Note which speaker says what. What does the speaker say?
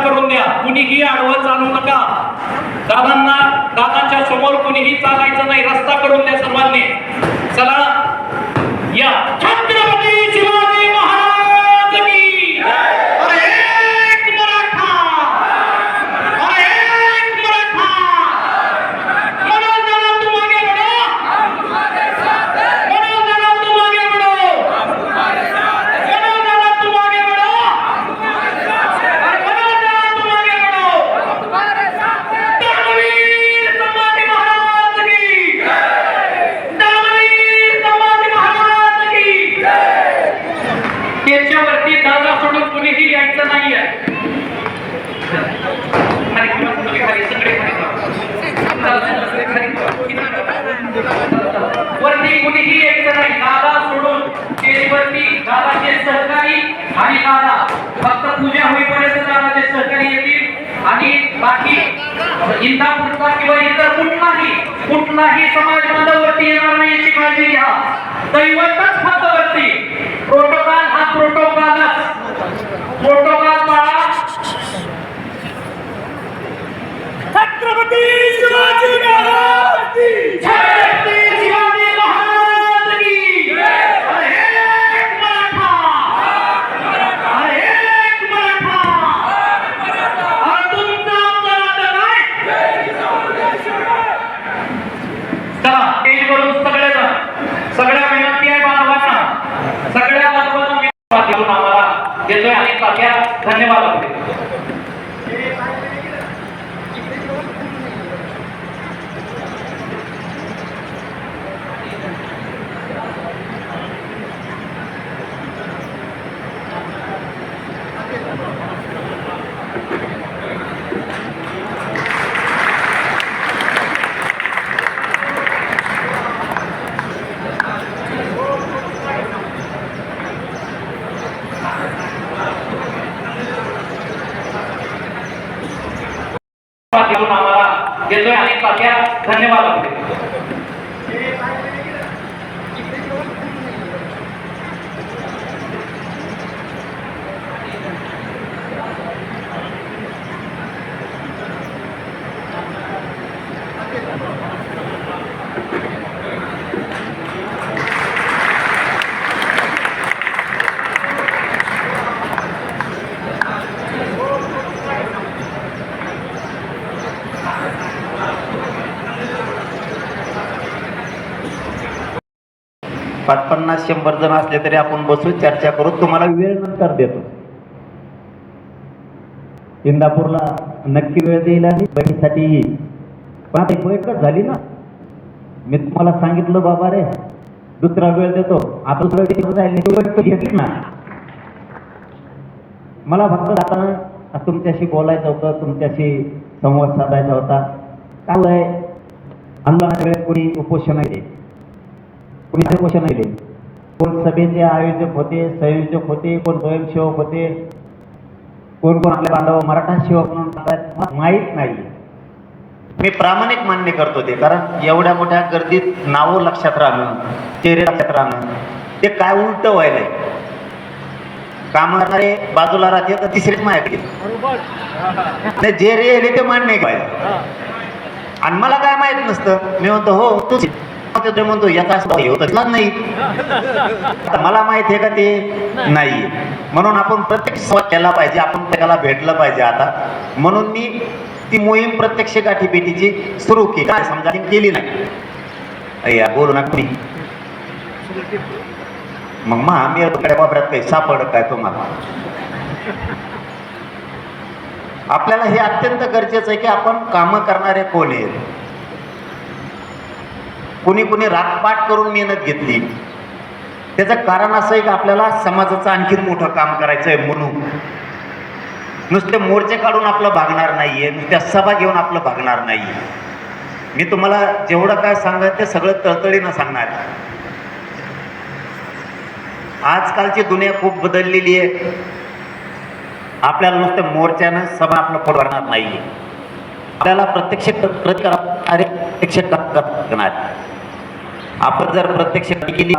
Speaker 1: करून द्या, कुणीही आडवं चालू नका. दादांच्या समोर कुणीही चालायचं नाही, रस्ता करून द्या सर्वांनी. चला या. छत्रपती शिवाजी महाराज की अरे एक मराठा, अरे एक मराठा. मनोज दादा तुम आगे बढ़ो, मनोज दादा तुम आगे बढ़ो, मनोज दादा तुम आगे बढ़ो, अरे मनोज दादा तुम आगे बढ़ो. दानवीर संभाजी महाराज की, दानवीर संभाजी महाराज की. त्याच्यावरती दादा सोडून कुणीही यायचं नाहीये. वरती कुणीही यायचं नाही, दादा सोडून स्टेजवरती दादाचे सहकारी आणि दादा फक्त पूजा होईपर्यंत दादाचे सहकारी येतील आणि बाकी इंदापूरचा किंवा इतर कुठलाही समाज बांधवावरती येणार नाही याची काळजी घ्या. दैवतच फक्त वरती. प्रोटोकॉल हा प्रोटोकॉलच, प्रोटोकॉल पाळा. छत्रपती शिवाजी महाराज की, छत्रपती शिवाजी महाराज की. अरे एक मराठा, अरे एक मराठा. अरे तुमचा आमचा नातं काय? चला स्टेजवरून सगळेजण, सगळ्या विनंती आहे बांधवांना, सगळ्या बांधवांना मी आम्हाला देतोय आणि तात्या धन्यवाद आपले. आम्हाला देतोय आणि तात्या धन्यवाद आपले.
Speaker 2: पाच 50-100 जण असले तरी आपण बसू, चर्चा करू. तुम्हाला वेळ नंतर देतो. इंदापूरला नक्की वेळ देईल आणि बैठकीसाठी येईल. पण आता बैठक झाली ना, मी तुम्हाला सांगितलं बाबा रे दुसरा वेळ देतो, आपण बैठक घेतली ना. मला फक्त जाताना तुमच्याशी बोलायचं होतं, तुमच्याशी संवाद साधायचा होता. काय आहे, आंदोलनाच्या वेळेस कोणी उपोषण आहे, कोणी उपोषण आहे, कोण सभेचे आयोजक होते, संयोजक होते, कोण स्वयंसेवक होते, कोण कोण आपले बांधव मराठा सेवक म्हणून माहीत नाही. मी प्रामाणिक मान्य करतो ते, कारण एवढ्या मोठ्या गर्दीत नावं लक्षात राहणं, चेहरे लक्षात राहणं, ते काय उलट व्हायलंय. काम करणारे बाजूला राहते तर तिसरेच माझ्याकडे जे रे ते मान्य पाहिजे. आणि मला काय माहित नसतं, मी म्हणतो हो तूच म्हणतो याचा होतच नाही. मला माहित आहे का ते नाही. म्हणून आपण प्रत्येक संवाद केला पाहिजे, आपण त्याला भेटलं पाहिजे. आता म्हणून मी ती मोहीम प्रत्यक्ष गाठीभेटीची सुरू केली. काय समजा केली नाही, अय्या बोलू ना कुणी. मग आम्ही वापरात काही सापड काय तुम्हाला. आपल्याला हे अत्यंत गरजेचं आहे की आपण कामं करणारे कोण आहेत. कुणी कुणी रातपाट करून मेहनत घेतली, त्याचं कारण असं आहे की आपल्याला समाजाचं आणखीन मोठं काम करायचं आहे. म्हणून नुसते मोर्चे काढून आपलं भागणार नाहीये, नुसत्या सभा घेऊन आपलं भागणार नाहीये. मी तुम्हाला जेवढं काय सांगायचं ते सगळं तळतळीनं सांगणार. आजकालची दुनिया खूप बदललेली आहे. आपल्याला नुसत्या मोर्चानं सभा आपलं पोट भरणार नाहीये. आपल्याला प्रत्यक्ष प्रत्यक्ष करणार. आपण जर प्रत्यक्ष केली